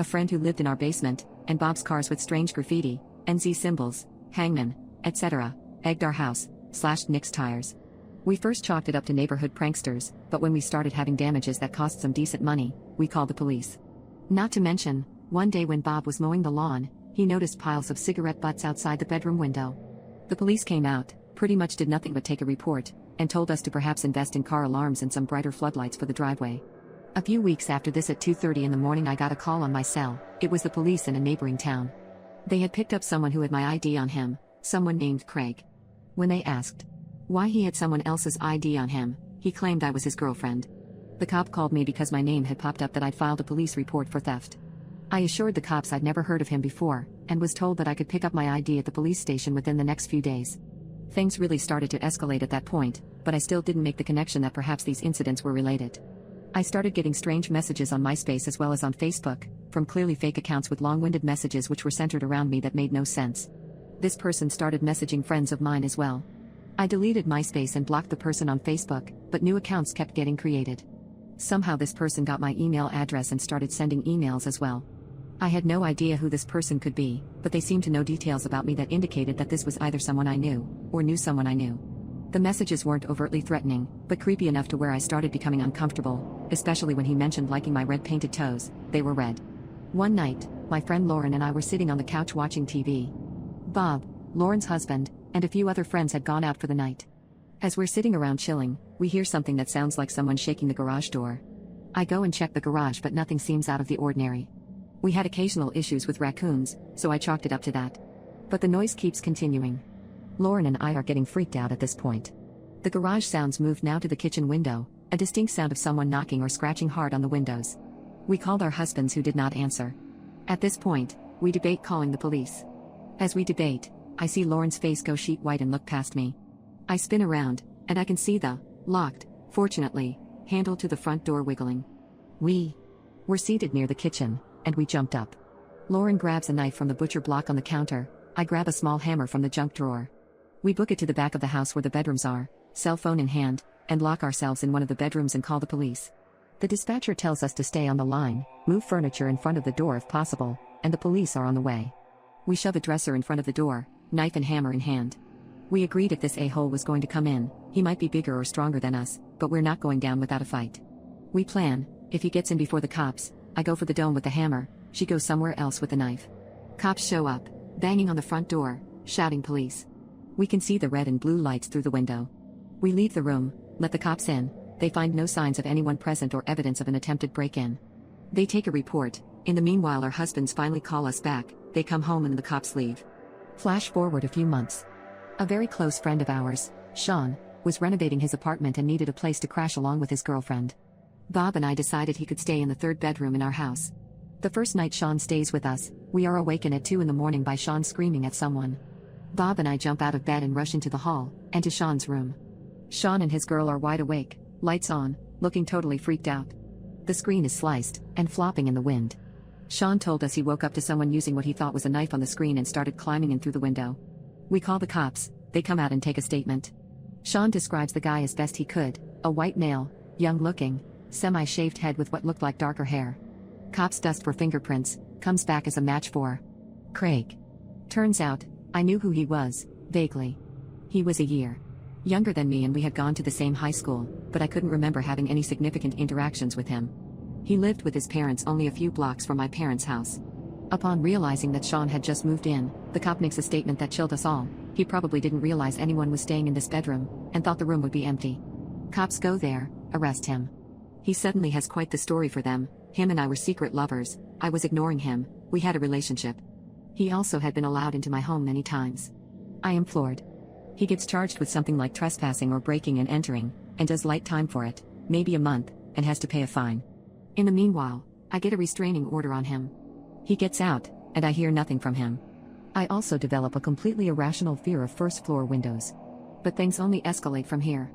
a friend who lived in our basement, and Bob's cars with strange graffiti, NZ symbols, hangman, etc., egged our house, slashed Nick's tires. We first chalked it up to neighborhood pranksters, but when we started having damages that cost some decent money, we called the police. Not to mention, one day when Bob was mowing the lawn, he noticed piles of cigarette butts outside the bedroom window. The police came out, pretty much did nothing but take a report, and told us to perhaps invest in car alarms and some brighter floodlights for the driveway. A few weeks after this at 2:30 in the morning I got a call on my cell. It was the police in a neighboring town. They had picked up someone who had my ID on him, someone named Craig. When they asked why he had someone else's ID on him, he claimed I was his girlfriend. The cop called me because my name had popped up that I'd filed a police report for theft. I assured the cops I'd never heard of him before, and was told that I could pick up my ID at the police station within the next few days. Things really started to escalate at that point, but I still didn't make the connection that perhaps these incidents were related. I started getting strange messages on MySpace as well as on Facebook, from clearly fake accounts with long-winded messages which were centered around me that made no sense. This person started messaging friends of mine as well. I deleted MySpace and blocked the person on Facebook, but new accounts kept getting created. Somehow this person got my email address and started sending emails as well. I had no idea who this person could be, but they seemed to know details about me that indicated that this was either someone I knew, or knew someone I knew. The messages weren't overtly threatening, but creepy enough to where I started becoming uncomfortable, especially when he mentioned liking my red painted toes. They were red. One night, my friend Lauren and I were sitting on the couch watching TV. Bob, Lauren's husband, and a few other friends had gone out for the night. As we're sitting around chilling, we hear something that sounds like someone shaking the garage door. I go and check the garage, but nothing seems out of the ordinary. We had occasional issues with raccoons, so I chalked it up to that. But the noise keeps continuing. Lauren and I are getting freaked out at this point. The garage sounds moved now to the kitchen window, a distinct sound of someone knocking or scratching hard on the windows. We called our husbands who did not answer. At this point, we debate calling the police. As we debate, I see Lauren's face go sheet white and look past me. I spin around, and I can see the locked, fortunately, handle to the front door wiggling. We were seated near the kitchen, and we jumped up. Lauren grabs a knife from the butcher block on the counter. I grab a small hammer from the junk drawer. We book it to the back of the house where the bedrooms are, cell phone in hand, and lock ourselves in one of the bedrooms and call the police. The dispatcher tells us to stay on the line, move furniture in front of the door if possible, and the police are on the way. We shove a dresser in front of the door, knife and hammer in hand. We agreed if this a-hole was going to come in, he might be bigger or stronger than us, but we're not going down without a fight. We plan, if he gets in before the cops, I go for the dome with the hammer, she goes somewhere else with the knife. Cops show up, banging on the front door, shouting police. We can see the red and blue lights through the window. We leave the room, let the cops in. They find no signs of anyone present or evidence of an attempted break-in. They take a report. In the meanwhile, our husbands finally call us back. They come home and the cops leave. Flash forward a few months. A very close friend of ours, Sean, was renovating his apartment and needed a place to crash along with his girlfriend. Bob and I decided he could stay in the third bedroom in our house. The first night Sean stays with us, we are awakened at 2 in the morning by Sean screaming at someone. Bob and I jump out of bed and rush into the hall, and to Sean's room. Sean and his girl are wide awake, lights on, looking totally freaked out. The screen is sliced, and flopping in the wind. Sean told us he woke up to someone using what he thought was a knife on the screen and started climbing in through the window. We call the cops, they come out and take a statement. Sean describes the guy as best he could, a white male, young-looking, semi-shaved head with what looked like darker hair. Cops dust for fingerprints, comes back as a match for Craig. Turns out, I knew who he was, vaguely. He was a year younger than me and we had gone to the same high school, but I couldn't remember having any significant interactions with him. He lived with his parents only a few blocks from my parents' house. Upon realizing that Sean had just moved in, the cop makes a statement that chilled us all. He probably didn't realize anyone was staying in this bedroom, and thought the room would be empty. Cops go there, arrest him. He suddenly has quite the story for them. Him and I were secret lovers. I was ignoring him, we had a relationship. He also had been allowed into my home many times. I am floored. He gets charged with something like trespassing or breaking and entering, and does light time for it, maybe a month, and has to pay a fine. In the meanwhile, I get a restraining order on him. He gets out, and I hear nothing from him. I also develop a completely irrational fear of first-floor windows. But things only escalate from here.